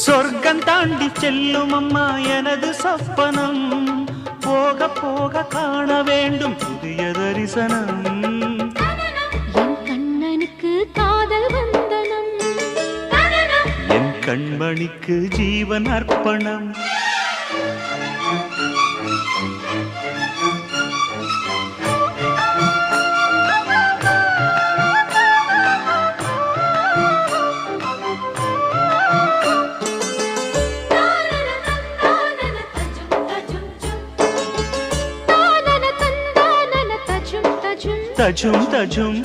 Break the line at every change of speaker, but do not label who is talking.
சொர்க்கம் தாண்டி செல்லும் அம்மா எனது சொப்பனம் போக போக காண வேண்டும் புதிய தரிசனம்
என் கண்ணனுக்கு காதல் வந்தனம்
என் கண்மணிக்கு ஜீவன் அர்ப்பணம் தஜும் தஜும்